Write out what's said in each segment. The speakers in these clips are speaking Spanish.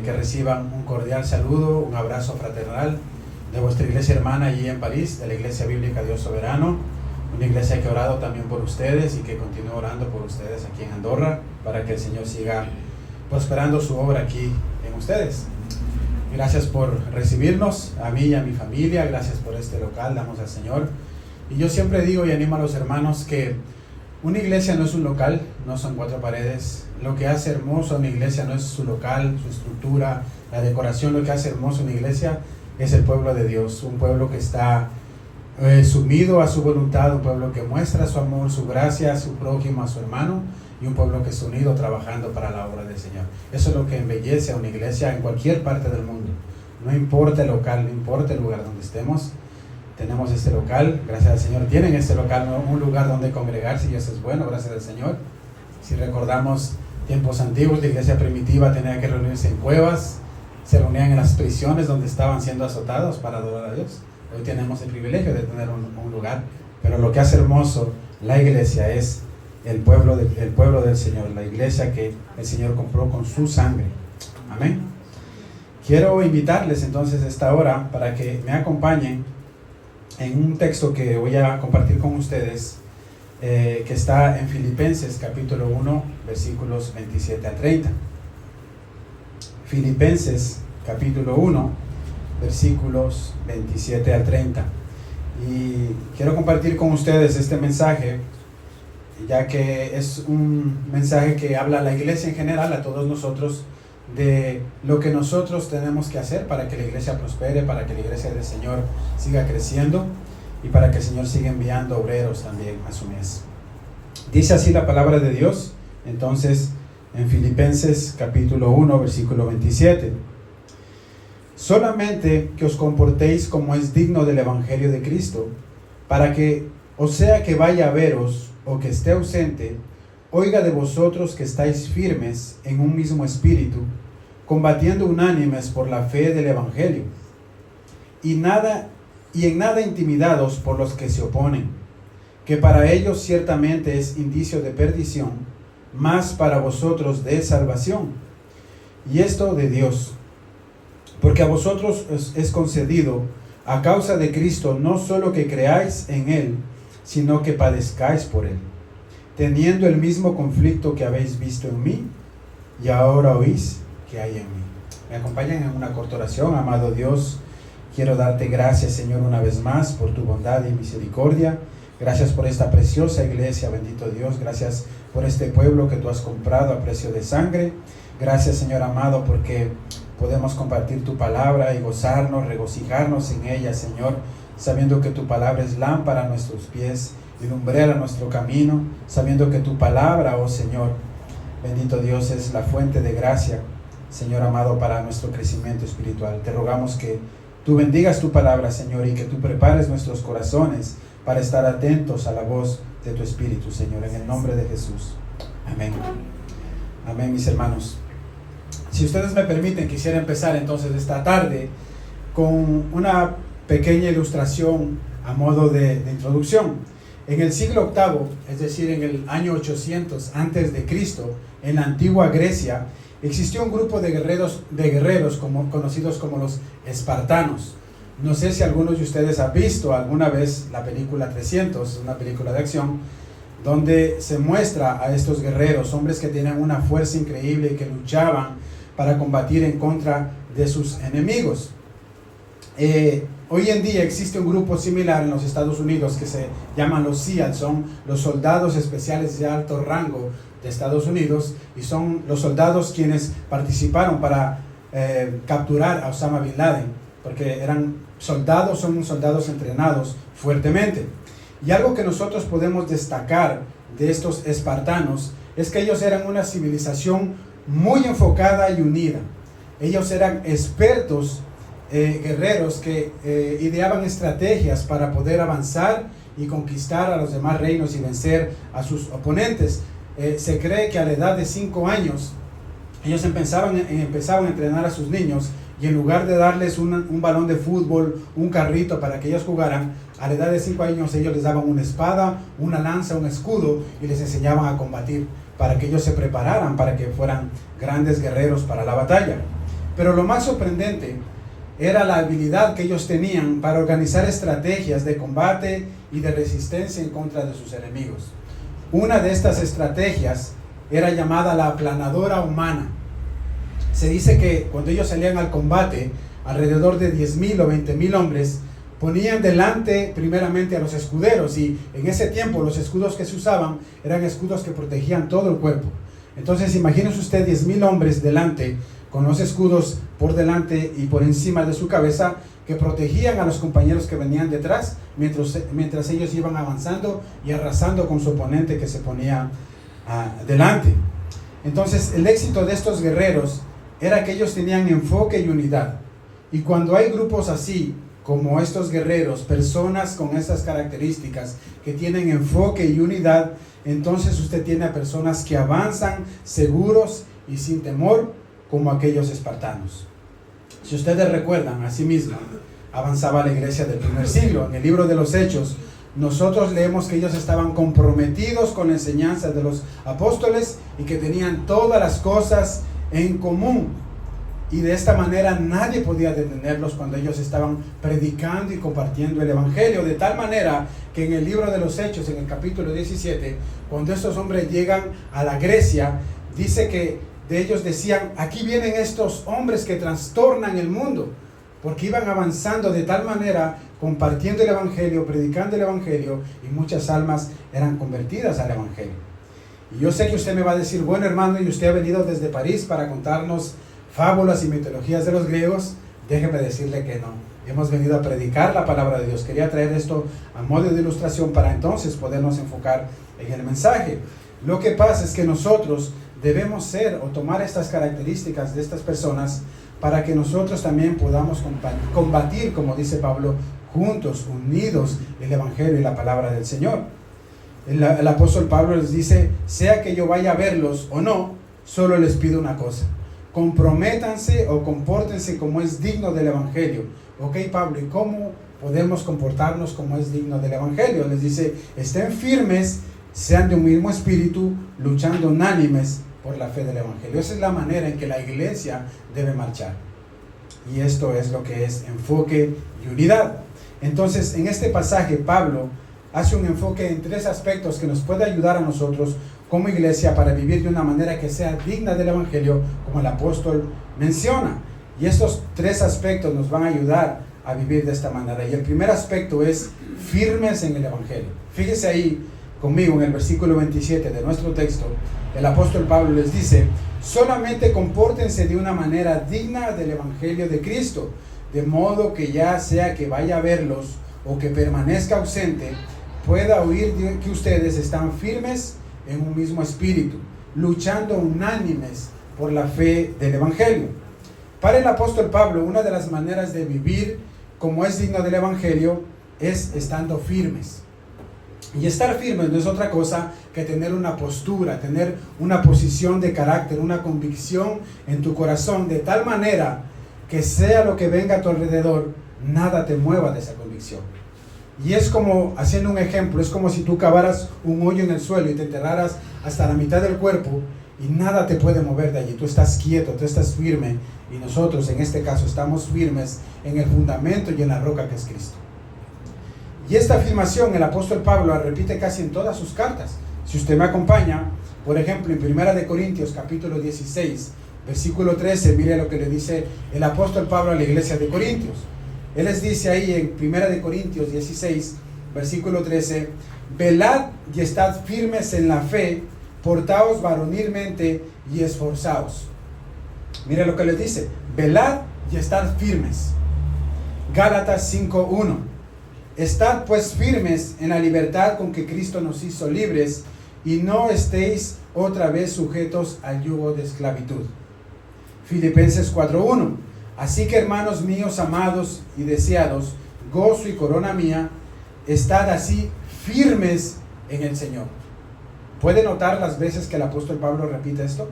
que reciban un cordial saludo, un abrazo fraternal de vuestra iglesia hermana allí en París, de la Iglesia Bíblica Dios Soberano, una iglesia que ha orado también por ustedes y que continúa orando por ustedes aquí en Andorra, para que el Señor siga prosperando su obra aquí en ustedes. Gracias por recibirnos, a mí y a mi familia, gracias por este local, damos al Señor. Y yo siempre digo y animo a los hermanos que una iglesia no es un local, no son cuatro paredes. Lo que hace hermoso a una iglesia no es su local, su estructura, la decoración. Lo que hace hermoso a una iglesia es el pueblo de Dios, un pueblo que está sumido a su voluntad, un pueblo que muestra su amor, su gracia a su prójimo, a su hermano, y un pueblo que es unido trabajando para la obra del Señor. Eso es lo que embellece a una iglesia en cualquier parte del mundo. No importa el local, no importa el lugar donde estemos, tenemos este local, gracias al Señor. Tienen este local, un lugar donde congregarse, y eso es bueno, gracias al Señor. Si recordamos tiempos antiguos, la iglesia primitiva tenía que reunirse en cuevas, se reunían en las prisiones donde estaban siendo azotados para adorar a Dios. Hoy tenemos el privilegio de tener un lugar, pero lo que hace hermoso la iglesia es el pueblo del Señor, la iglesia que el Señor compró con su sangre. Amén. Quiero invitarles entonces a esta hora para que me acompañen en un texto que voy a compartir con ustedes, que está en Filipenses capítulo 1, versículos 27 al 30. Filipenses capítulo 1, versículos 27 al 30. Y quiero compartir con ustedes este mensaje, ya que es un mensaje que habla a la iglesia en general, a todos nosotros, de lo que nosotros tenemos que hacer para que la iglesia prospere, para que la iglesia del Señor siga creciendo y para que el Señor siga enviando obreros también a su mes. Dice así la palabra de Dios, entonces, en Filipenses capítulo 1, versículo 27. Solamente que os comportéis como es digno del Evangelio de Cristo, para que, o sea que vaya a veros o que esté ausente, oiga de vosotros que estáis firmes en un mismo espíritu, combatiendo unánimes por la fe del Evangelio, y en nada intimidados por los que se oponen, que para ellos ciertamente es indicio de perdición, mas para vosotros de salvación, y esto de Dios, porque a vosotros es concedido a causa de Cristo no solo que creáis en Él, sino que padezcáis por Él, teniendo el mismo conflicto que habéis visto en mí y ahora oís que hay en mí. Me acompañan en una corta oración. Amado Dios, quiero darte gracias, Señor, una vez más por tu bondad y misericordia. Gracias por esta preciosa iglesia, bendito Dios. Gracias por este pueblo que tú has comprado a precio de sangre. Gracias, Señor amado, porque podemos compartir tu palabra y gozarnos, regocijarnos en ella, Señor, sabiendo que tu palabra es lámpara a nuestros pies y lumbrera a nuestro camino, sabiendo que tu palabra, oh Señor, bendito Dios, es la fuente de gracia, Señor amado, para nuestro crecimiento espiritual. Te rogamos que tú bendigas tu palabra, Señor, y que tú prepares nuestros corazones para estar atentos a la voz de tu Espíritu, Señor, en el nombre de Jesús. Amén. Amén, mis hermanos. Si ustedes me permiten, quisiera empezar entonces esta tarde con una pequeña ilustración a modo de introducción. En el siglo VIII, es decir, en el año 800 antes de Cristo, en la antigua Grecia, existió un grupo de guerreros conocidos como los espartanos. No sé si algunos de ustedes han visto alguna vez la película 300, una película de acción, donde se muestra a estos guerreros, hombres que tienen una fuerza increíble y que luchaban para combatir en contra de sus enemigos. Hoy en día existe un grupo similar en los Estados Unidos que se llaman los SEAL, son los soldados especiales de alto rango de Estados Unidos, y son los soldados quienes participaron para capturar a Osama Bin Laden, porque son soldados entrenados fuertemente. Y algo que nosotros podemos destacar de estos espartanos es que ellos eran una civilización muy enfocada y unida. Ellos eran expertos guerreros que ideaban estrategias para poder avanzar y conquistar a los demás reinos y vencer a sus oponentes. Se cree que a la edad de 5 años ellos empezaban a entrenar a sus niños, y en lugar de darles un balón de fútbol, un carrito para que ellos jugaran, a la edad de 5 años ellos les daban una espada, una lanza, un escudo, y les enseñaban a combatir para que ellos se prepararan para que fueran grandes guerreros para la batalla. Pero lo más sorprendente era la habilidad que ellos tenían para organizar estrategias de combate y de resistencia en contra de sus enemigos. Una de estas estrategias era llamada la aplanadora humana. Se dice que cuando ellos salían al combate, alrededor de 10,000 o 20,000 hombres, ponían delante primeramente a los escuderos, y en ese tiempo los escudos que se usaban eran escudos que protegían todo el cuerpo. Entonces imagínese usted 10,000 hombres delante, con los escudos por delante y por encima de su cabeza, que protegían a los compañeros que venían detrás, mientras ellos iban avanzando y arrasando con su oponente que se ponía delante. Entonces el éxito de estos guerreros era que ellos tenían enfoque y unidad. Y cuando hay grupos así, como estos guerreros, personas con estas características que tienen enfoque y unidad, entonces usted tiene a personas que avanzan seguros y sin temor, como aquellos espartanos. Si ustedes recuerdan, asimismo, avanzaba la iglesia del primer siglo. En el libro de los Hechos, nosotros leemos que ellos estaban comprometidos con la enseñanza de los apóstoles y que tenían todas las cosas en común. Y de esta manera nadie podía detenerlos cuando ellos estaban predicando y compartiendo el evangelio. De tal manera que en el libro de los Hechos, en el capítulo 17, cuando estos hombres llegan a la Grecia, dice que de ellos decían: aquí vienen estos hombres que trastornan el mundo, porque iban avanzando de tal manera, compartiendo el evangelio, predicando el evangelio, y muchas almas eran convertidas al evangelio. Y yo sé que usted me va a decir: bueno, hermano, y usted ha venido desde París para contarnos fábulas y mitologías de los griegos. Déjeme decirle que no. Hemos venido a predicar la palabra de Dios. Quería traer esto a modo de ilustración para entonces podernos enfocar en el mensaje. Lo que pasa es que nosotros debemos ser o tomar estas características de estas personas para que nosotros también podamos combatir, como dice Pablo, juntos, unidos, el evangelio y la palabra del Señor. El apóstol Pablo les dice: sea que yo vaya a verlos o no, solo les pido una cosa: comprométanse o compórtense como es digno del evangelio. Ok, Pablo, ¿y cómo podemos comportarnos como es digno del evangelio? Les dice: estén firmes, sean de un mismo espíritu, luchando unánimes por la fe del evangelio. Esa es la manera en que la iglesia debe marchar. Y esto es lo que es enfoque y unidad. Entonces, en este pasaje, Pablo hace un enfoque en 3 aspectos que nos puede ayudar a nosotros como iglesia para vivir de una manera que sea digna del evangelio, como el apóstol menciona. Y estos 3 aspectos nos van a ayudar a vivir de esta manera. Y el primer aspecto es firmes en el evangelio. Fíjese ahí conmigo en el versículo 27 de nuestro texto. El apóstol Pablo les dice: solamente compórtense de una manera digna del evangelio de Cristo, de modo que ya sea que vaya a verlos o que permanezca ausente, pueda oír que ustedes están firmes en un mismo espíritu, luchando unánimes por la fe del evangelio. Para el apóstol Pablo, una de las maneras de vivir como es digno del evangelio es estando firmes. Y estar firme no es otra cosa que tener una postura, tener una posición de carácter, una convicción en tu corazón, de tal manera que sea lo que venga a tu alrededor, nada te mueva de esa convicción. Y es como, haciendo un ejemplo, es como si tú cavaras un hoyo en el suelo y te enterraras hasta la mitad del cuerpo y nada te puede mover de allí. Tú estás quieto, tú estás firme, y nosotros en este caso estamos firmes en el fundamento y en la roca que es Cristo. Y esta afirmación el apóstol Pablo la repite casi en todas sus cartas. Si usted me acompaña, por ejemplo, en 1 Corintios capítulo 16, versículo 13, mire lo que le dice el apóstol Pablo a la iglesia de Corintios. Él les dice ahí en 1 Corintios 16, versículo 13: velad y estad firmes en la fe, portaos varonilmente y esforzaos. Mire lo que les dice: velad y estad firmes. Gálatas 5:1: estad pues firmes en la libertad con que Cristo nos hizo libres, y no estéis otra vez sujetos al yugo de esclavitud. Filipenses 4:1: así que, hermanos míos amados y deseados, gozo y corona mía, estad así firmes en el Señor. ¿Puede notar las veces que el apóstol Pablo repite esto?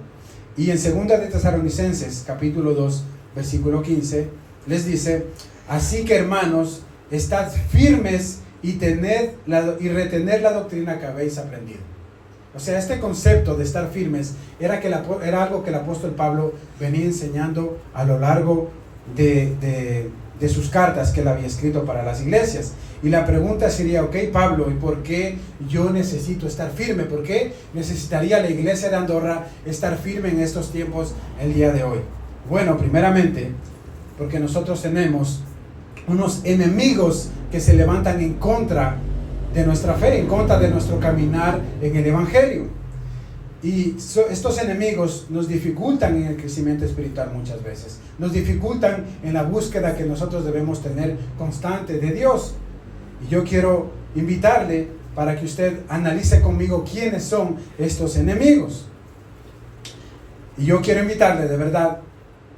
Y en 2 de Tesalonicenses capítulo 2, versículo 15, les dice: así que, hermanos, estad firmes y retener la doctrina que habéis aprendido. O sea, este concepto de estar firmes era algo que el apóstol Pablo venía enseñando a lo largo de sus cartas que él había escrito para las iglesias. Y la pregunta sería, ok, Pablo, ¿y por qué yo necesito estar firme? ¿Por qué necesitaría la iglesia de Andorra estar firme en estos tiempos el día de hoy? Bueno, primeramente, porque nosotros tenemos unos enemigos que se levantan en contra de nuestra fe, en contra de nuestro caminar en el Evangelio. Y estos enemigos nos dificultan en el crecimiento espiritual muchas veces. Nos dificultan en la búsqueda que nosotros debemos tener constante de Dios. Y yo quiero invitarle para que usted analice conmigo quiénes son estos enemigos. Y yo quiero invitarle de verdad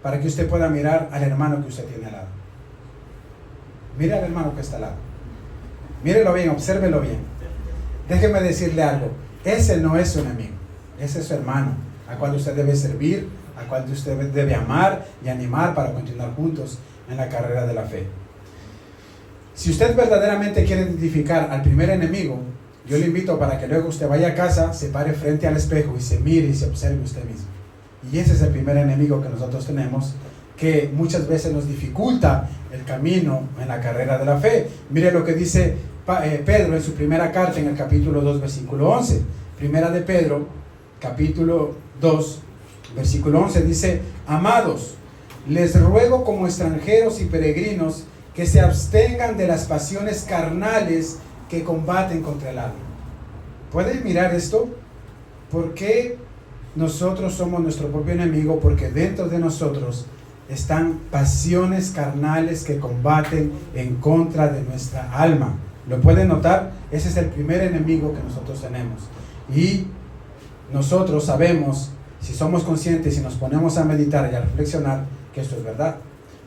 para que usted pueda mirar al hermano que usted tiene al lado. Mire al hermano que está al lado. Mírelo bien, obsérvelo bien. Déjeme decirle algo. Ese no es su enemigo. Ese es su hermano, a cual usted debe servir, a cual usted debe amar y animar para continuar juntos en la carrera de la fe. Si usted verdaderamente quiere identificar al primer enemigo, yo le invito para que luego usted vaya a casa, se pare frente al espejo y se mire y se observe usted mismo. Y ese es el primer enemigo que nosotros tenemos, que muchas veces nos dificulta el camino en la carrera de la fe. Mire lo que dice Pedro en su primera carta en el capítulo 2, versículo 11. Primera de Pedro, capítulo 2, versículo 11, dice: amados, les ruego como extranjeros y peregrinos que se abstengan de las pasiones carnales que combaten contra el alma. ¿Pueden mirar esto? ¿Por qué nosotros somos nuestro propio enemigo? Porque dentro de nosotros están pasiones carnales que combaten en contra de nuestra alma. ¿Lo pueden notar? Ese es el primer enemigo que nosotros tenemos. Y nosotros sabemos, si somos conscientes y nos ponemos a meditar y a reflexionar, que esto es verdad.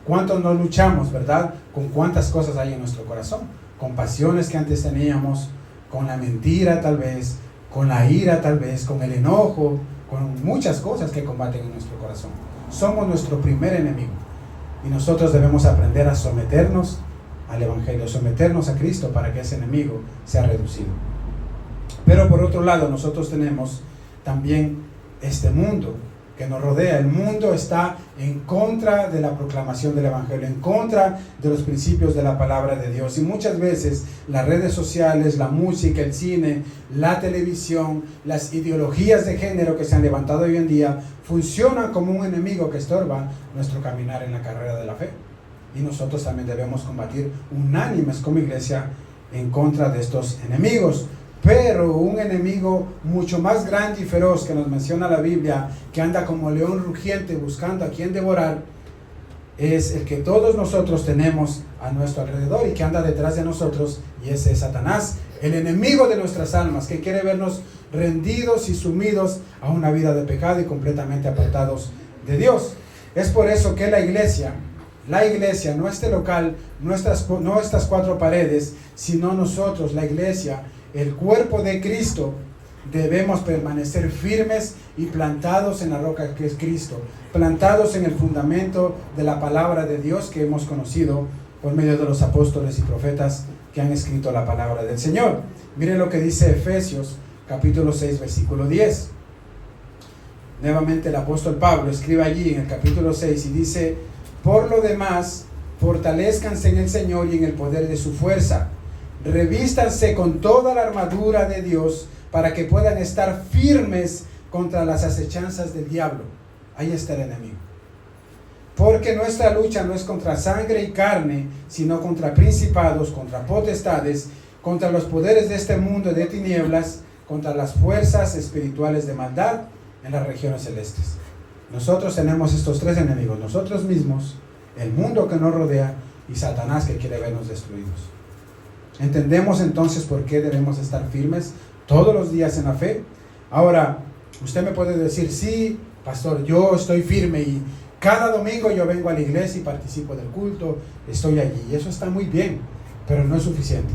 ¿Cuántos no luchamos, verdad? Con cuántas cosas hay en nuestro corazón. Con pasiones que antes teníamos, con la mentira tal vez, con la ira tal vez, con el enojo, con muchas cosas que combaten en nuestro corazón. Somos nuestro primer enemigo. Y nosotros debemos aprender a someternos al Evangelio, someternos a Cristo para que ese enemigo sea reducido. Pero por otro lado, nosotros tenemos también este mundo que nos rodea. El mundo está en contra de la proclamación del Evangelio, en contra de los principios de la palabra de Dios. Y muchas veces las redes sociales, la música, el cine, la televisión, las ideologías de género que se han levantado hoy en día funcionan como un enemigo que estorba nuestro caminar en la carrera de la fe. Y nosotros también debemos combatir unánimes como iglesia en contra de estos enemigos. Pero un enemigo mucho más grande y feroz que nos menciona la Biblia, que anda como león rugiente buscando a quien devorar, es el que todos nosotros tenemos a nuestro alrededor y que anda detrás de nosotros, y ese es Satanás, el enemigo de nuestras almas, que quiere vernos rendidos y sumidos a una vida de pecado y completamente apartados de Dios. Es por eso que la iglesia, no este local, no estas cuatro paredes, sino nosotros, la iglesia, el cuerpo de Cristo, debemos permanecer firmes y plantados en la roca que es Cristo, plantados en el fundamento de la palabra de Dios que hemos conocido por medio de los apóstoles y profetas que han escrito la palabra del Señor. Miren lo que dice Efesios capítulo 6 versículo 10. Nuevamente el apóstol Pablo escribe allí en el capítulo 6 y dice: por lo demás, fortalezcanse en el Señor y en el poder de su fuerza. Revístanse con toda la armadura de Dios para que puedan estar firmes contra las acechanzas del diablo. Ahí está el enemigo. Porque nuestra lucha no es contra sangre y carne, sino contra principados, contra potestades, contra los poderes de este mundo de tinieblas, contra las fuerzas espirituales de maldad en las regiones celestes. Nosotros tenemos estos tres enemigos: nosotros mismos, el mundo que nos rodea y Satanás, que quiere vernos destruidos. ¿Entendemos entonces por qué debemos estar firmes todos los días en la fe? Ahora, usted me puede decir: sí, pastor, yo estoy firme y cada domingo yo vengo a la iglesia y participo del culto, estoy allí. Y eso está muy bien, pero no es suficiente.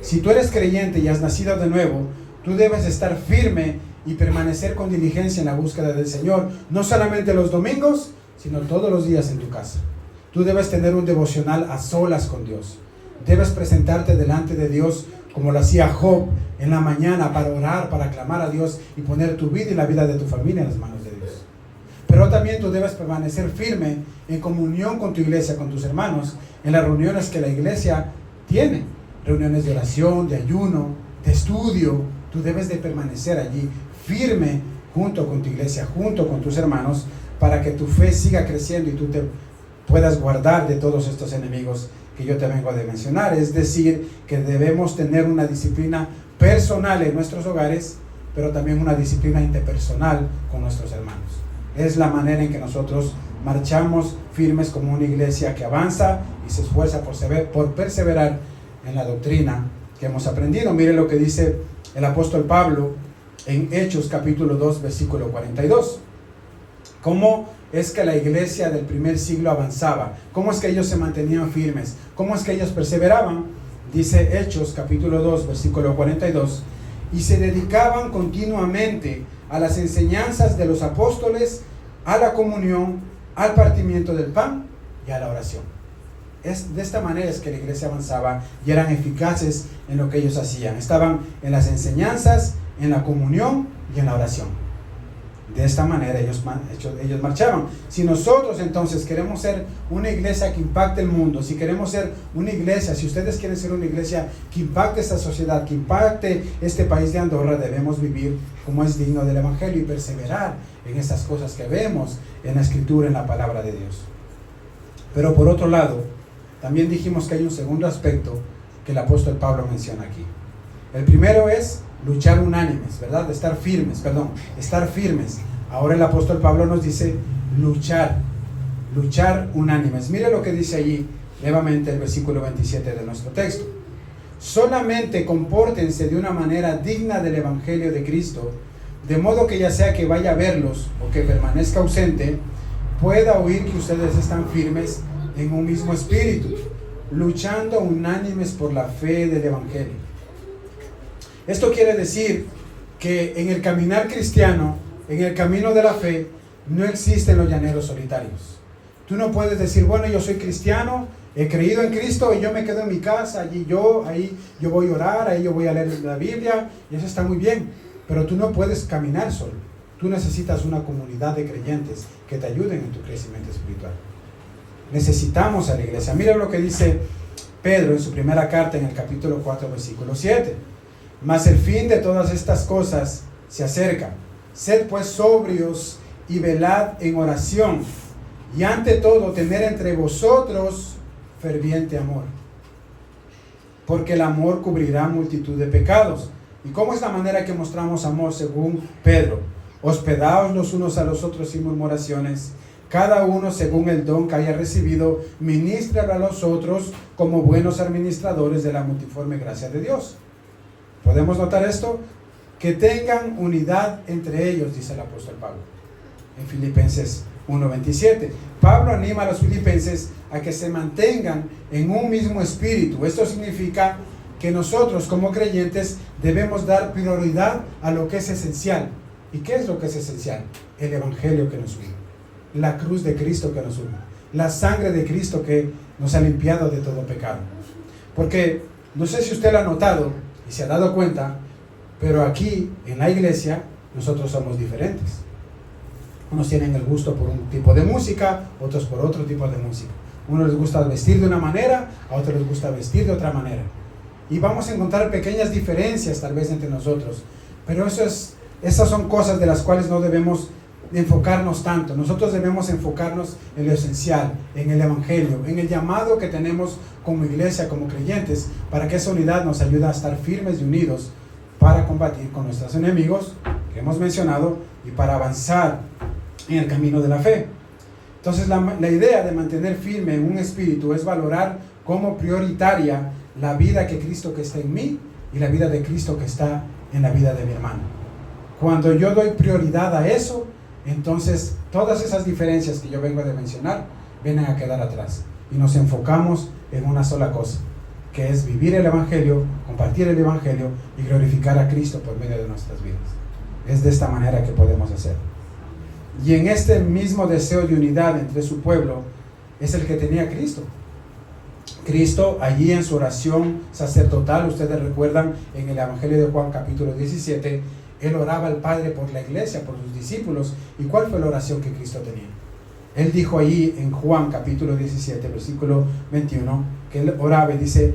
Si tú eres creyente y has nacido de nuevo, tú debes estar firme y permanecer con diligencia en la búsqueda del Señor, no solamente los domingos, sino todos los días en tu casa. Tú debes tener un devocional a solas con Dios. Debes presentarte delante de Dios como lo hacía Job en la mañana, para orar, para clamar a Dios y poner tu vida y la vida de tu familia en las manos de Dios. Pero también tú debes permanecer firme en comunión con tu iglesia, con tus hermanos, en las reuniones que la iglesia tiene, reuniones de oración, de ayuno, de estudio. Tú debes de permanecer allí firme junto con tu iglesia, junto con tus hermanos, para que tu fe siga creciendo y tú te puedas guardar de todos estos enemigos que yo te vengo de mencionar. Es decir, que debemos tener una disciplina personal en nuestros hogares, pero también una disciplina interpersonal con nuestros hermanos. Es la manera en que nosotros marchamos firmes como una iglesia que avanza y se esfuerza por perseverar en la doctrina que hemos aprendido. Mire lo que dice el apóstol Pablo en Hechos capítulo 2 versículo 42. ¿Cómo es que la iglesia del primer siglo avanzaba? ¿Cómo es que ellos se mantenían firmes? ¿Cómo es que ellos perseveraban? Dice Hechos capítulo 2 versículo 42. Y se dedicaban continuamente a las enseñanzas de los apóstoles, a la comunión, al partimiento del pan y a la oración. De esta manera es que la iglesia avanzaba y eran eficaces en lo que ellos hacían. Estaban en las enseñanzas, en la comunión y en la oración. De esta manera ellos marchaban. Si nosotros entonces queremos ser una iglesia que impacte el mundo, si queremos ser una iglesia, si ustedes quieren ser una iglesia que impacte esta sociedad, que impacte este país de Andorra, debemos vivir como es digno del Evangelio y perseverar en estas cosas que vemos en la Escritura, en la palabra de Dios. Pero por otro lado, también dijimos que hay un segundo aspecto que el apóstol Pablo menciona aquí. El primero es luchar unánimes, ¿verdad? Estar firmes. Ahora el apóstol Pablo nos dice luchar unánimes. Mire lo que dice allí nuevamente el versículo 27 de nuestro texto. Solamente compórtense de una manera digna del Evangelio de Cristo, de modo que ya sea que vaya a verlos o que permanezca ausente, pueda oír que ustedes están firmes en un mismo espíritu, luchando unánimes por la fe del Evangelio. Esto quiere decir que en el caminar cristiano, en el camino de la fe, no existen los llaneros solitarios. Tú no puedes decir, bueno, yo soy cristiano, he creído en Cristo y yo me quedo en mi casa, ahí yo voy a orar, ahí yo voy a leer la Biblia, y eso está muy bien, pero tú no puedes caminar solo. Tú necesitas una comunidad de creyentes que te ayuden en tu crecimiento espiritual. Necesitamos a la iglesia. Mira lo que dice Pedro en su primera carta en el capítulo 4, versículo 7. Mas el fin de todas estas cosas se acerca. Sed pues sobrios y velad en oración, y ante todo tener entre vosotros ferviente amor, porque el amor cubrirá multitud de pecados. ¿Y cómo es la manera que mostramos amor según Pedro? Hospedaos los unos a los otros sin murmuraciones, cada uno según el don que haya recibido, ministra a los otros como buenos administradores de la multiforme gracia de Dios. ¿Podemos notar esto? Que tengan unidad entre ellos, dice el apóstol Pablo en Filipenses 1:27. Pablo anima a los filipenses a que se mantengan en un mismo espíritu. Esto significa que nosotros como creyentes debemos dar prioridad a lo que es esencial. ¿Y qué es lo que es esencial? El Evangelio que nos une, la cruz de Cristo que nos une, la sangre de Cristo que nos ha limpiado de todo pecado. Porque no sé si usted lo ha notado y se ha dado cuenta, pero aquí en la iglesia nosotros somos diferentes. Unos tienen el gusto por un tipo de música, otros por otro tipo de música. Unos les gusta vestir de una manera, a otros les gusta vestir de otra manera. Y vamos a encontrar pequeñas diferencias tal vez entre nosotros, pero esas son cosas de las cuales no debemos enfocarnos tanto. Nosotros debemos enfocarnos en lo esencial, en el Evangelio, en el llamado que tenemos como iglesia, como creyentes, para que esa unidad nos ayude a estar firmes y unidos para combatir con nuestros enemigos que hemos mencionado y para avanzar en el camino de la fe. Entonces la idea de mantener firme en un espíritu es valorar como prioritaria la vida que Cristo que está en mí y la vida de Cristo que está en la vida de mi hermano. Cuando yo doy prioridad a eso, entonces todas esas diferencias que yo vengo de mencionar vienen a quedar atrás y nos enfocamos en una sola cosa, que es vivir el Evangelio, compartir el Evangelio y glorificar a Cristo por medio de nuestras vidas. Es de esta manera que podemos hacer. Y en este mismo deseo de unidad entre su pueblo es el que tenía Cristo. Cristo allí en su oración sacerdotal, ustedes recuerdan en el Evangelio de Juan capítulo 17, Él oraba al Padre por la iglesia, por sus discípulos. ¿Y cuál fue la oración que Cristo tenía? Él dijo allí en Juan capítulo 17, versículo 21, que Él oraba y dice: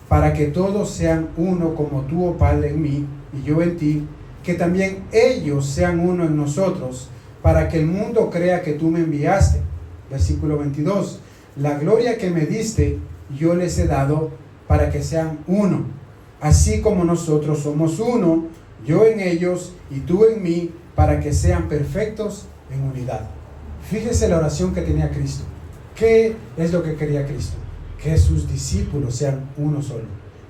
para que todos sean uno como tú, oh Padre, en mí y yo en ti, que también ellos sean uno en nosotros, para que el mundo crea que tú me enviaste. Versículo 22, la gloria que me diste, yo les he dado para que sean uno, así como nosotros somos uno, yo en ellos y tú en mí, para que sean perfectos en unidad. Fíjese la oración que tenía Cristo. ¿Qué es lo que quería Cristo? Que sus discípulos sean uno solo,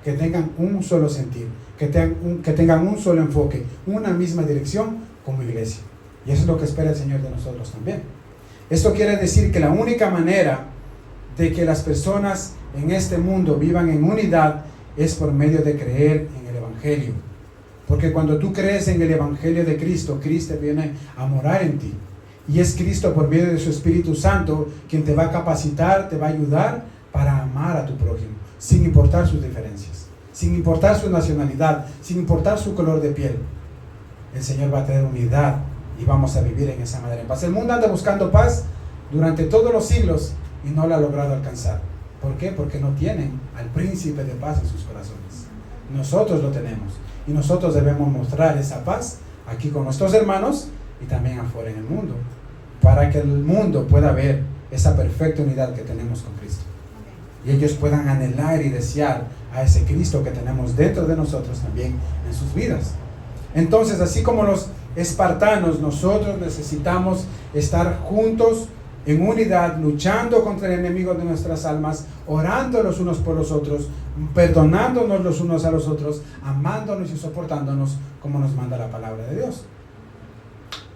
que tengan un solo sentir, que tengan un solo enfoque, una misma dirección como iglesia. Y eso es lo que espera el Señor de nosotros también. Esto quiere decir que la única manera de que las personas en este mundo vivan en unidad es por medio de creer en el Evangelio. Porque cuando tú crees en el Evangelio de Cristo, Cristo viene a morar en ti. Y es Cristo por medio de su Espíritu Santo quien te va a capacitar, te va a ayudar para amar a tu prójimo, sin importar sus diferencias, sin importar su nacionalidad, sin importar su color de piel. El Señor va a tener unidad y vamos a vivir en esa manera en paz. El mundo anda buscando paz durante todos los siglos y no la ha logrado alcanzar. ¿Por qué? Porque no tienen al príncipe de paz en sus corazones. Nosotros lo tenemos y nosotros debemos mostrar esa paz aquí con nuestros hermanos y también afuera en el mundo, para que el mundo pueda ver esa perfecta unidad que tenemos con Cristo y ellos puedan anhelar y desear a ese Cristo que tenemos dentro de nosotros también en sus vidas. Entonces, así como los espartanos, nosotros necesitamos estar juntos en unidad, luchando contra el enemigo de nuestras almas, orando los unos por los otros, perdonándonos los unos a los otros, amándonos y soportándonos como nos manda la palabra de Dios.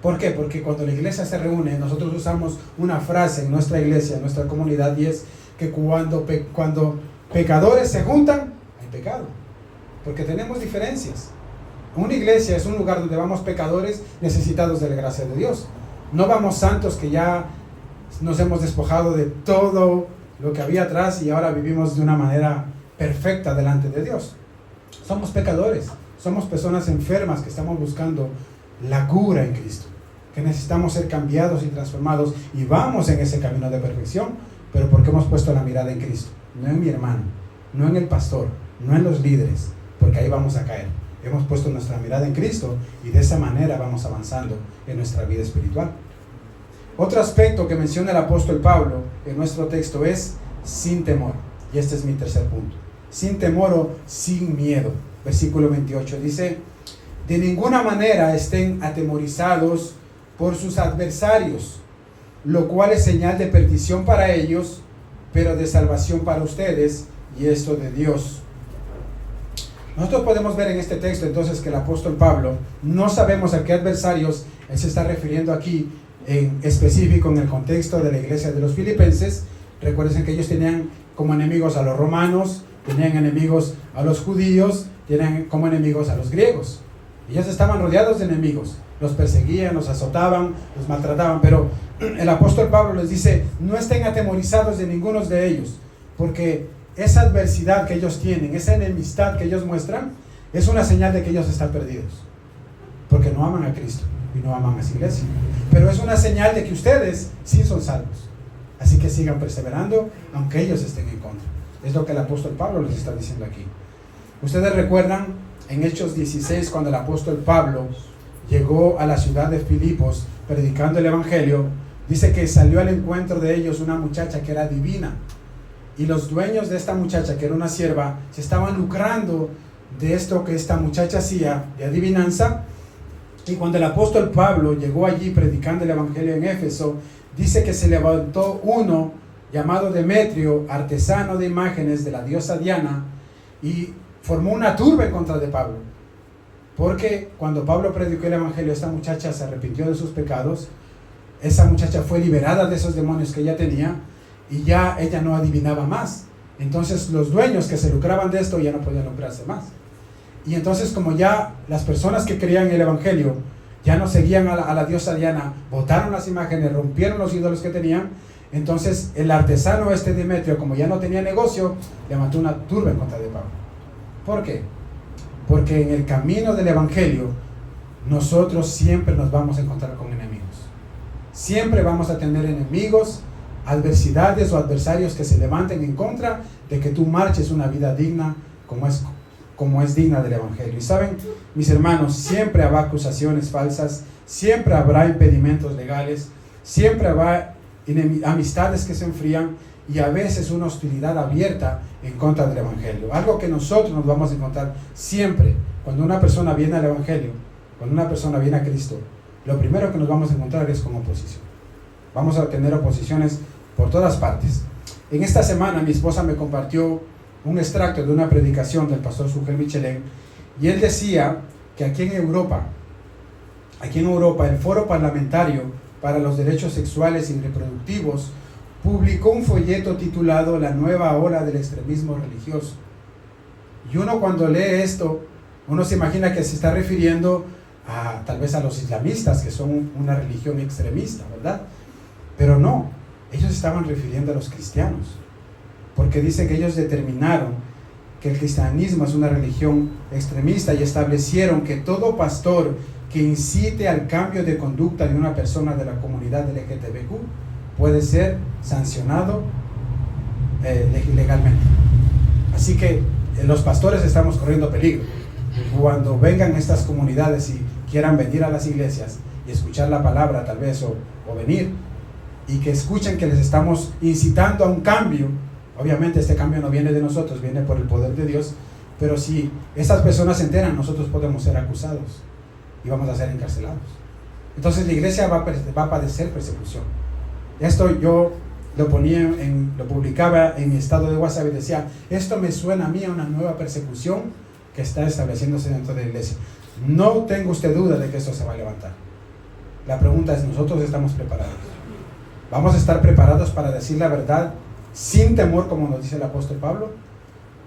¿Por qué? Porque cuando la iglesia se reúne, nosotros usamos una frase en nuestra iglesia, en nuestra comunidad, y es que cuando pecadores se juntan, hay pecado. Porque tenemos diferencias. Una iglesia es un lugar donde vamos pecadores necesitados de la gracia de Dios. No vamos santos que ya nos hemos despojado de todo lo que había atrás y ahora vivimos de una manera perfecta delante de Dios. Somos pecadores, somos personas enfermas que estamos buscando la cura en Cristo, que necesitamos ser cambiados y transformados y vamos en ese camino de perfección, pero porque hemos puesto la mirada en Cristo, no en mi hermano, no en el pastor, no en los líderes, porque ahí vamos a caer. Hemos puesto nuestra mirada en Cristo y de esa manera vamos avanzando en nuestra vida espiritual. Otro aspecto que menciona el apóstol Pablo en nuestro texto es sin temor, y este es mi tercer punto. Sin temor o sin miedo. Versículo 28 dice: de ninguna manera estén atemorizados por sus adversarios, lo cual es señal de perdición para ellos, pero de salvación para ustedes, y esto de Dios. Nosotros podemos ver en este texto entonces que el apóstol Pablo, no sabemos a qué adversarios él se está refiriendo aquí en específico en el contexto de la iglesia de los filipenses. Recuerden que ellos tenían como enemigos a los romanos, tenían enemigos a los judíos, tenían como enemigos a los griegos. Ellos estaban rodeados de enemigos, los perseguían, los azotaban, los maltrataban, pero el apóstol Pablo les dice: no estén atemorizados de ninguno de ellos, porque esa adversidad que ellos tienen, esa enemistad que ellos muestran, es una señal de que ellos están perdidos, porque no aman a Cristo y no aman a su iglesia, pero es una señal de que ustedes sí son salvos, así que sigan perseverando aunque ellos estén en contra. Es lo que el apóstol Pablo les está diciendo aquí. Ustedes recuerdan en Hechos 16, cuando el apóstol Pablo llegó a la ciudad de Filipos predicando el evangelio, dice que salió al encuentro de ellos una muchacha que era divina, y los dueños de esta muchacha, que era una sierva, se estaban lucrando de esto que esta muchacha hacía, de adivinanza. Y cuando el apóstol Pablo llegó allí predicando el evangelio en Éfeso, dice que se levantó uno llamado Demetrio, artesano de imágenes de la diosa Diana, y formó una turba en contra de Pablo, porque cuando Pablo predicó el evangelio, esta muchacha se arrepintió de sus pecados. Esa muchacha fue liberada de esos demonios que ella tenía y ya ella no adivinaba más. Entonces los dueños que se lucraban de esto ya no podían lucrarse más. Y entonces, como ya las personas que creían en el evangelio ya no seguían a la diosa Diana, botaron las imágenes, rompieron los ídolos que tenían, Entonces el artesano Demetrio, como ya no tenía negocio, levantó una turba en contra de Pablo. ¿Por qué? Porque en el camino del Evangelio nosotros siempre nos vamos a encontrar con enemigos. Siempre vamos a tener enemigos, adversidades o adversarios que se levanten en contra de que tú marches una vida digna como es digna del Evangelio. Y saben, mis hermanos, siempre habrá acusaciones falsas, siempre habrá impedimentos legales, siempre habrá amistades que se enfrían y a veces una hostilidad abierta en contra del Evangelio. Algo que nosotros nos vamos a encontrar siempre cuando una persona viene al Evangelio, cuando una persona viene a Cristo, lo primero que nos vamos a encontrar es con oposición. Vamos a tener oposiciones por todas partes. En esta semana mi esposa me compartió un extracto de una predicación del pastor Sugel Michelén, y él decía que aquí en Europa el Foro Parlamentario para los Derechos Sexuales y Reproductivos publicó un folleto titulado La nueva ola del extremismo religioso. Y uno cuando lee esto, uno se imagina que se está refiriendo tal vez a los islamistas, que son una religión extremista, ¿verdad? Pero no, ellos estaban refiriendo a los cristianos, porque dice que ellos determinaron que el cristianismo es una religión extremista y establecieron que todo pastor que incite al cambio de conducta de una persona de la comunidad LGTBQ puede ser sancionado legalmente. Así que los pastores estamos corriendo peligro. Cuando vengan estas comunidades y quieran venir a las iglesias y escuchar la palabra tal vez o venir y que escuchen que les estamos incitando a un cambio, obviamente este cambio no viene de nosotros, viene por el poder de Dios, pero si estas personas se enteran, nosotros podemos ser acusados y vamos a ser encarcelados. Entonces la iglesia va a padecer persecución. Esto yo lo publicaba en mi estado de WhatsApp y decía, esto me suena a mí a una nueva persecución que está estableciéndose dentro de la iglesia. No tengo usted duda de que esto se va a levantar. La pregunta es, ¿nosotros estamos preparados? ¿Vamos a estar preparados para decir la verdad sin temor, como nos dice el apóstol Pablo?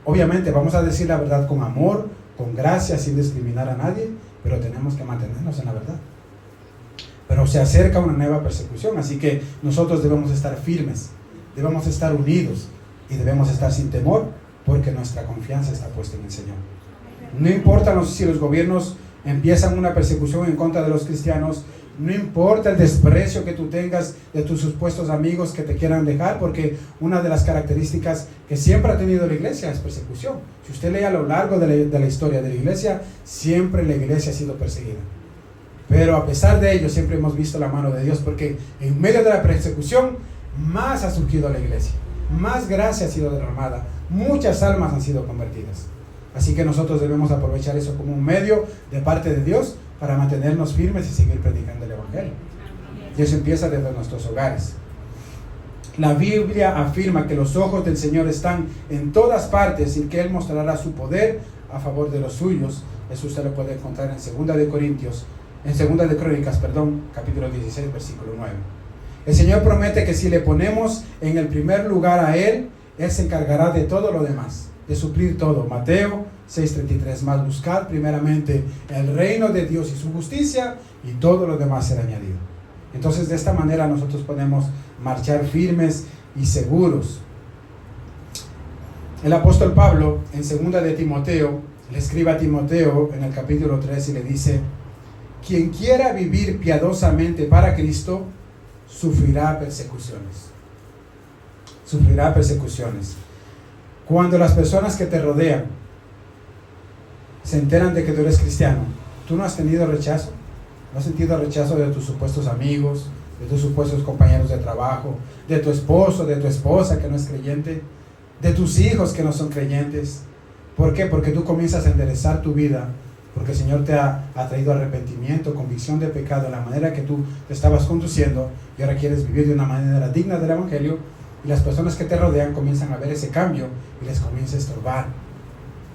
Obviamente vamos a decir la verdad con amor, con gracia, sin discriminar a nadie, pero tenemos que mantenernos en la verdad. Pero se acerca una nueva persecución, así que nosotros debemos estar firmes, debemos estar unidos y debemos estar sin temor, porque nuestra confianza está puesta en el Señor. No importa si los gobiernos empiezan una persecución en contra de los cristianos, no importa el desprecio que tú tengas de tus supuestos amigos que te quieran dejar, porque una de las características que siempre ha tenido la iglesia es persecución. Si usted lee a lo largo de la historia de la iglesia, siempre la iglesia ha sido perseguida. Pero a pesar de ello, siempre hemos visto la mano de Dios, porque en medio de la persecución, más ha surgido la iglesia, más gracia ha sido derramada, muchas almas han sido convertidas. Así que nosotros debemos aprovechar eso como un medio de parte de Dios para mantenernos firmes y seguir predicando el Evangelio. Y eso empieza desde nuestros hogares. La Biblia afirma que los ojos del Señor están en todas partes y que Él mostrará su poder a favor de los suyos. Eso usted lo puede encontrar en 2 de Crónicas, capítulo 16, versículo 9. El Señor promete que si le ponemos en el primer lugar a Él, Él se encargará de todo lo demás, de suplir todo. Mateo 6:33, más buscad primeramente el reino de Dios y su justicia, y todo lo demás será añadido. Entonces de esta manera nosotros podemos marchar firmes y seguros. El apóstol Pablo en 2 de Timoteo le escribe a Timoteo en el capítulo 3 y le dice: quien quiera vivir piadosamente para Cristo sufrirá persecuciones. Sufrirá persecuciones. Cuando las personas que te rodean se enteran de que tú eres cristiano, ¿tú no has tenido rechazo? ¿No has sentido rechazo de tus supuestos amigos, de tus supuestos compañeros de trabajo, de tu esposo, de tu esposa que no es creyente, de tus hijos que no son creyentes? ¿Por qué? Porque tú comienzas a enderezar tu vida, porque el Señor te ha traído arrepentimiento, convicción de pecado en la manera que tú te estabas conduciendo, y ahora quieres vivir de una manera digna del Evangelio, y las personas que te rodean comienzan a ver ese cambio y les comienza a estorbar,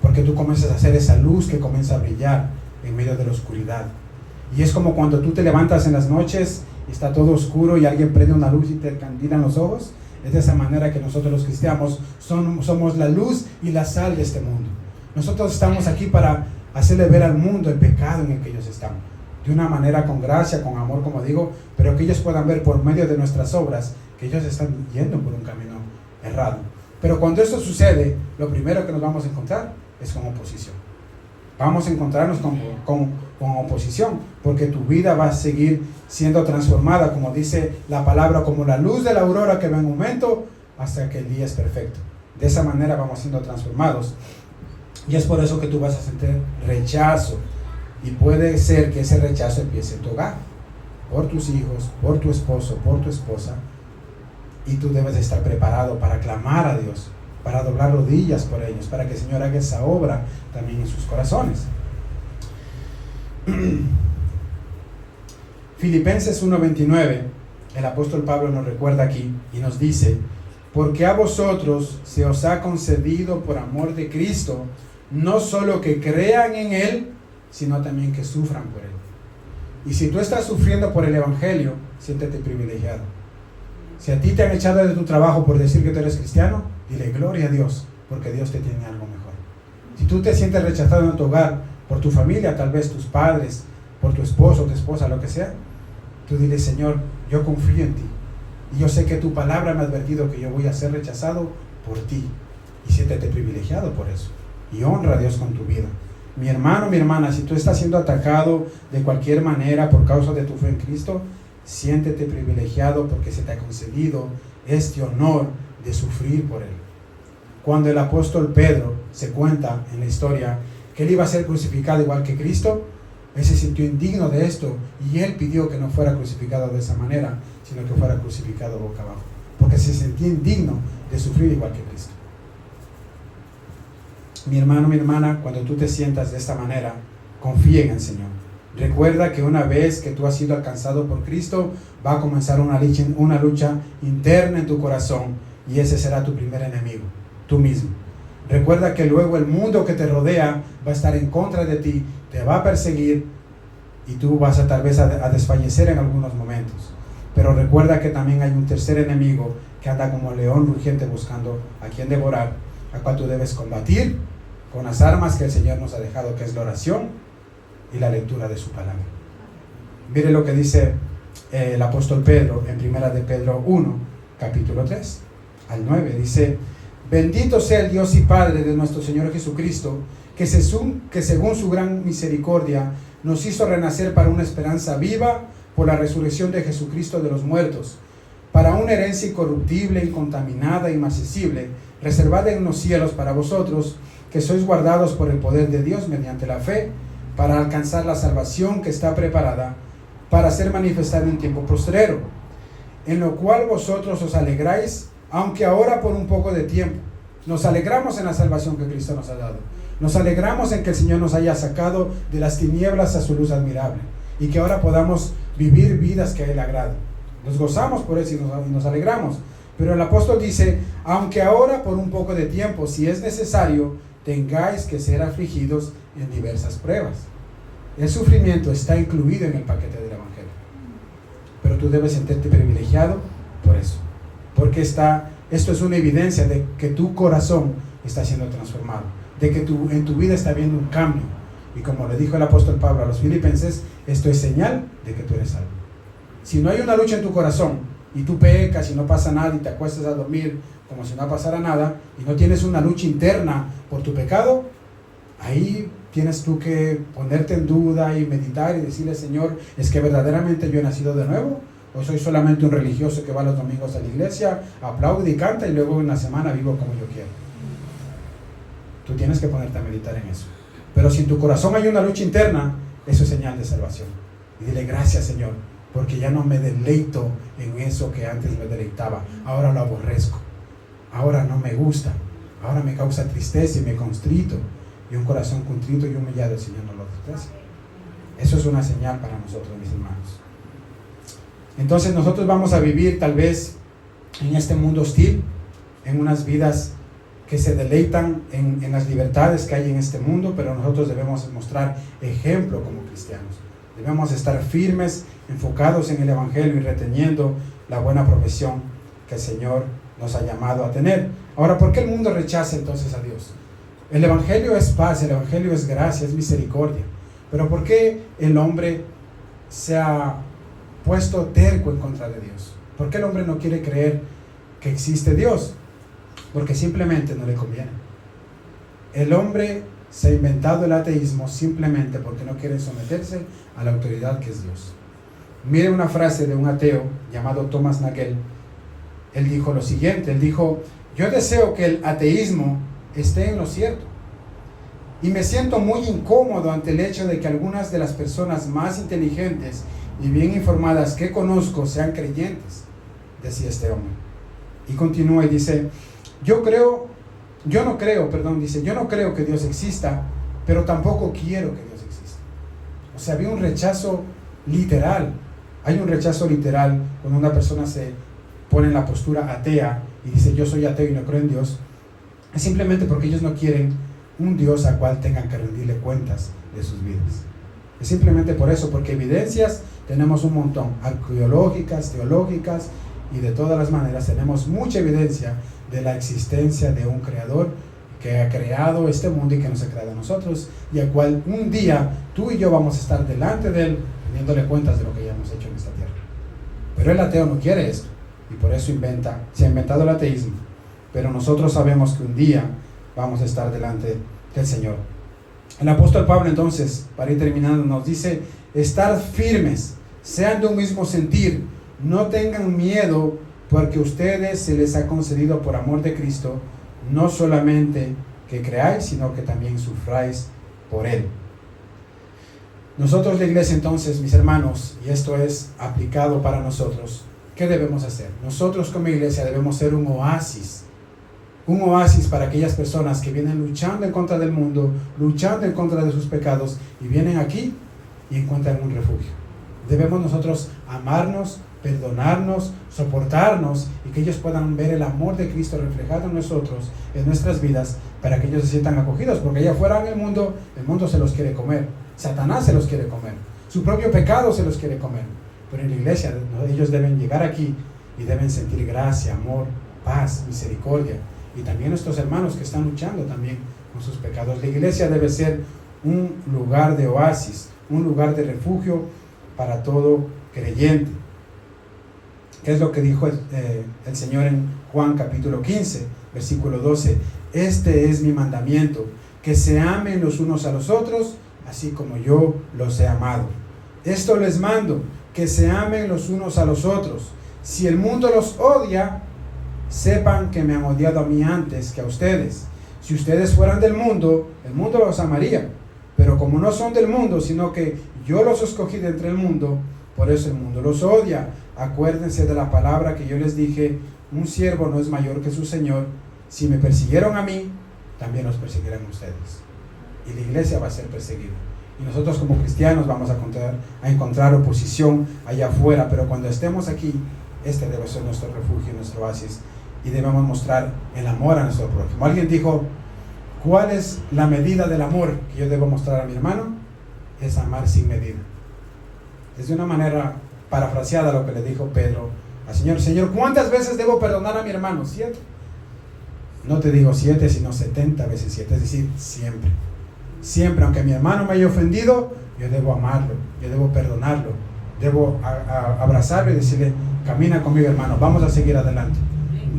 porque tú comienzas a hacer esa luz que comienza a brillar en medio de la oscuridad. Y es como cuando tú te levantas en las noches y está todo oscuro y alguien prende una luz y te encandilan los ojos. Es de esa manera que nosotros los cristianos somos la luz y la sal de este mundo. Nosotros estamos aquí para hacerle ver al mundo el pecado en el que ellos están. de una manera con gracia, con amor, como digo, pero que ellos puedan ver por medio de nuestras obras que ellos están yendo por un camino errado. Pero cuando esto sucede, lo primero que nos vamos a encontrar es con oposición. Vamos a encontrarnos con oposición, porque tu vida va a seguir siendo transformada, como dice la palabra, como la luz de la aurora que va en aumento hasta que el día es perfecto. De esa manera vamos siendo transformados. Y es por eso que tú vas a sentir rechazo. Y puede ser que ese rechazo empiece en tu hogar, por tus hijos, por tu esposo, por tu esposa. Y tú debes de estar preparado para clamar a Dios, para doblar rodillas por ellos, para que el Señor haga esa obra también en sus corazones. Filipenses 1:29, el apóstol Pablo nos recuerda aquí y nos dice: porque a vosotros se os ha concedido por amor de Cristo, no solo que crean en Él, sino también que sufran por Él. Y si tú estás sufriendo por el Evangelio, siéntete privilegiado. Si a ti te han echado de tu trabajo por decir que tú eres cristiano, dile gloria a Dios, porque Dios te tiene algo mejor. Si tú te sientes rechazado en tu hogar, por tu familia, tal vez tus padres, por tu esposo, tu esposa, lo que sea, tú dile: Señor, yo confío en ti. Y yo sé que tu palabra me ha advertido que yo voy a ser rechazado por ti. Y siéntete privilegiado por eso. Y honra a Dios con tu vida. Mi hermano, mi hermana, si tú estás siendo atacado de cualquier manera por causa de tu fe en Cristo, siéntete privilegiado porque se te ha concedido este honor de sufrir por Él. Cuando el apóstol Pedro se cuenta en la historia que él iba a ser crucificado igual que Cristo, él se sintió indigno de esto y él pidió que no fuera crucificado de esa manera, sino que fuera crucificado boca abajo, porque se sentía indigno de sufrir igual que Cristo. Mi hermano, mi hermana, cuando tú te sientas de esta manera, confía en el Señor. Recuerda que una vez que tú has sido alcanzado por Cristo, va a comenzar una lucha interna en tu corazón, y ese será tu primer enemigo, tú mismo. Recuerda que luego el mundo que te rodea va a estar en contra de ti, te va a perseguir, y tú vas a tal vez a desfallecer en algunos momentos. Pero recuerda que también hay un tercer enemigo que anda como león rugiente buscando a quien devorar, a cual tú debes combatir con las armas que el Señor nos ha dejado, que es la oración y la lectura de su palabra. Mire lo que dice el apóstol Pedro en primera de Pedro 1, capítulo 3 al 9. Dice: bendito sea el Dios y Padre de nuestro Señor Jesucristo, que según su gran misericordia nos hizo renacer para una esperanza viva por la resurrección de Jesucristo de los muertos, para una herencia incorruptible, incontaminada, inmarcesible, reservada en los cielos para vosotros, que sois guardados por el poder de Dios mediante la fe, para alcanzar la salvación que está preparada para ser manifestada en tiempo postrero, en lo cual vosotros os alegráis, aunque ahora por un poco de tiempo. Nos alegramos en la salvación que Cristo nos ha dado. Nos alegramos en que el Señor nos haya sacado de las tinieblas a su luz admirable, y que ahora podamos vivir vidas que a Él le agradan. Nos gozamos por eso y nos alegramos. Pero el apóstol dice: aunque ahora por un poco de tiempo, si es necesario, tengáis que ser afligidos en diversas pruebas. El sufrimiento está incluido en el paquete del Evangelio. Pero tú debes sentirte privilegiado por eso. Porque esto es una evidencia de que tu corazón está siendo transformado, de que en tu vida está habiendo un cambio. Y como le dijo el apóstol Pablo a los filipenses, esto es señal de que tú eres salvo. Si no hay una lucha en tu corazón y tú pecas y no pasa nada y te acuestas a dormir como si no pasara nada y no tienes una lucha interna por tu pecado, ahí tienes tú que ponerte en duda y meditar y decirle: Señor, ¿es que verdaderamente yo he nacido de nuevo? ¿O soy solamente un religioso que va los domingos a la iglesia, aplaude y canta y luego en la semana vivo como yo quiero? Tú tienes que ponerte a meditar en eso. Pero si en tu corazón hay una lucha interna, eso es señal de salvación. Y dile: gracias, Señor, porque ya no me deleito en eso que antes me deleitaba. Ahora lo aborrezco. Ahora no me gusta. Ahora me causa tristeza y me constrito. Y un corazón contrito y humillado, el Señor no lo desprecia. Eso es una señal para nosotros, mis hermanos. Entonces nosotros vamos a vivir tal vez en este mundo hostil, en unas vidas que se deleitan en las libertades que hay en este mundo, pero nosotros debemos mostrar ejemplo como cristianos. Debemos estar firmes, enfocados en el Evangelio y reteniendo la buena profesión que el Señor nos ha llamado a tener. Ahora, ¿por qué el mundo rechaza entonces a Dios? El Evangelio es paz, el Evangelio es gracia, es misericordia. Pero ¿por qué el hombre se ha puesto terco en contra de Dios? ¿Por qué el hombre no quiere creer que existe Dios? Porque simplemente no le conviene. El hombre se ha inventado el ateísmo simplemente porque no quiere someterse a la autoridad que es Dios. Mire una frase de un ateo llamado Thomas Nagel. Él dijo lo siguiente, él dijo: yo deseo que el ateísmo esté en lo cierto, y me siento muy incómodo ante el hecho de que algunas de las personas más inteligentes y bien informadas que conozco sean creyentes, decía este hombre. Y continúa y dice: yo no creo que Dios exista, pero tampoco quiero que Dios exista. O sea, había un rechazo literal. Hay un rechazo literal cuando una persona se pone en la postura atea y dice: yo soy ateo y no creo en Dios. Es simplemente porque ellos no quieren un Dios al cual tengan que rendirle cuentas de sus vidas. Es simplemente por eso, porque evidencias tenemos un montón, arqueológicas, teológicas, y de todas las maneras tenemos mucha evidencia de la existencia de un creador que ha creado este mundo y que nos ha creado a nosotros, y al cual un día tú y yo vamos a estar delante de él rendiéndole cuentas de lo que ya hemos hecho en esta tierra. Pero el ateo no quiere esto, y por eso se ha inventado el ateísmo. Pero nosotros sabemos que un día vamos a estar delante del Señor. El apóstol Pablo, entonces, para ir terminando, nos dice: estar firmes, sean de un mismo sentir, no tengan miedo, porque a ustedes se les ha concedido por amor de Cristo, no solamente que creáis, sino que también sufráis por Él. Nosotros, la iglesia, entonces, mis hermanos, y esto es aplicado para nosotros, ¿qué debemos hacer? Nosotros como iglesia debemos ser un oasis para aquellas personas que vienen luchando en contra del mundo, luchando en contra de sus pecados, y vienen aquí y encuentran un refugio. Debemos nosotros amarnos, perdonarnos, soportarnos, y que ellos puedan ver el amor de Cristo reflejado en nosotros, en nuestras vidas, para que ellos se sientan acogidos, porque allá afuera en el mundo se los quiere comer, Satanás se los quiere comer, su propio pecado se los quiere comer. Pero en la iglesia, ¿no?, ellos deben llegar aquí y deben sentir gracia, amor, paz, misericordia, y también nuestros hermanos que están luchando también con sus pecados. La iglesia debe ser un lugar de oasis, un lugar de refugio para todo creyente. ¿Qué es lo que dijo el Señor en Juan capítulo 15, versículo 12? Este es mi mandamiento, que se amen los unos a los otros, así como yo los he amado. Esto les mando, que se amen los unos a los otros. Si el mundo los odia, sepan que me han odiado a mí antes que a ustedes. Si ustedes fueran del mundo, el mundo los amaría. Pero como no son del mundo, sino que yo los escogí de entre el mundo, por eso el mundo los odia. Acuérdense de la palabra que yo les dije: un siervo no es mayor que su Señor. Si me persiguieron a mí, también los perseguirán ustedes. Y la iglesia va a ser perseguida. Y nosotros como cristianos vamos a encontrar oposición allá afuera. Pero cuando estemos aquí, este debe ser nuestro refugio, nuestro oasis. Y debemos mostrar el amor a nuestro prójimo. Alguien dijo: ¿cuál es la medida del amor que yo debo mostrar a mi hermano? Es amar sin medida. Es de una manera parafraseada lo que le dijo Pedro al Señor: Señor, ¿cuántas veces debo perdonar a mi hermano? 7. No te digo 7, sino 70 veces 7, es decir, siempre. Siempre, aunque mi hermano me haya ofendido, yo debo amarlo, yo debo perdonarlo, debo abrazarlo y decirle: camina conmigo, hermano, vamos a seguir adelante.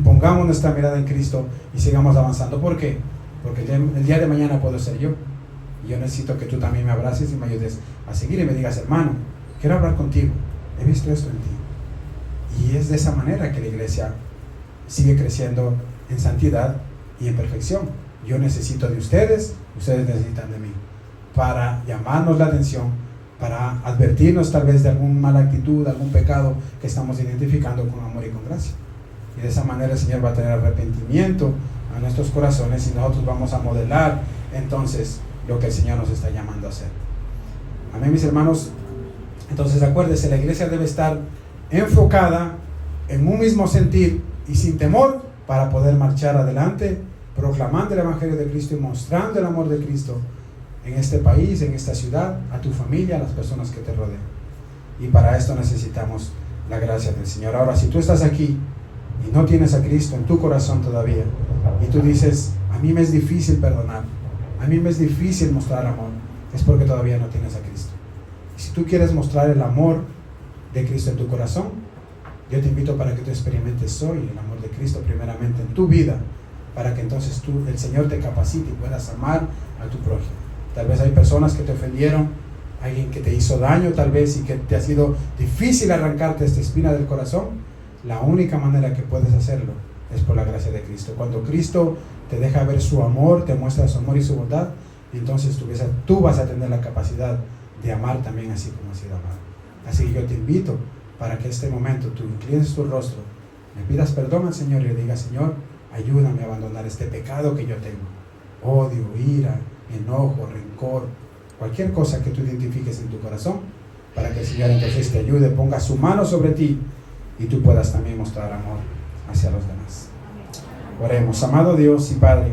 Pongamos nuestra mirada en Cristo y sigamos avanzando. ¿Por qué? Porque el día de mañana puedo ser yo. Y yo necesito que tú también me abraces y me ayudes a seguir y me digas: hermano, quiero hablar contigo, he visto esto en ti. Y es de esa manera que la iglesia sigue creciendo en santidad y en perfección. Yo necesito de ustedes, ustedes necesitan de mí, para llamarnos la atención, para advertirnos tal vez de alguna mala actitud, algún pecado que estamos identificando con amor y con gracia. Y de esa manera el Señor va a tener arrepentimiento a nuestros corazones, y nosotros vamos a modelar entonces lo que el Señor nos está llamando a hacer. Amén, mis hermanos. Entonces acuérdense, la iglesia debe estar enfocada en un mismo sentir y sin temor, para poder marchar adelante proclamando el Evangelio de Cristo y mostrando el amor de Cristo en este país, en esta ciudad, a tu familia, a las personas que te rodean. Y para esto necesitamos la gracia del Señor. Ahora, si tú estás aquí y no tienes a Cristo en tu corazón todavía, y tú dices: a mí me es difícil perdonar, a mí me es difícil mostrar amor, es porque todavía no tienes a Cristo. Y si tú quieres mostrar el amor de Cristo en tu corazón, yo te invito para que tú experimentes hoy el amor de Cristo primeramente en tu vida, para que entonces el Señor te capacite y puedas amar a tu prójimo. Tal vez hay personas que te ofendieron, alguien que te hizo daño tal vez y que te ha sido difícil arrancarte esta espina del corazón. La única manera que puedes hacerlo es por la gracia de Cristo. Cuando Cristo te deja ver su amor, te muestra su amor y su bondad, entonces tú vas a tener la capacidad de amar también así como has sido amado. Así que yo te invito para que este momento tú inclines tu rostro, me pidas perdón al Señor y le digas: Señor, ayúdame a abandonar este pecado que yo tengo. Odio, ira, enojo, rencor, cualquier cosa que tú identifiques en tu corazón, para que el Señor entonces te ayude, ponga su mano sobre ti y tú puedas también mostrar amor hacia los demás. Oremos. Amado Dios y Padre,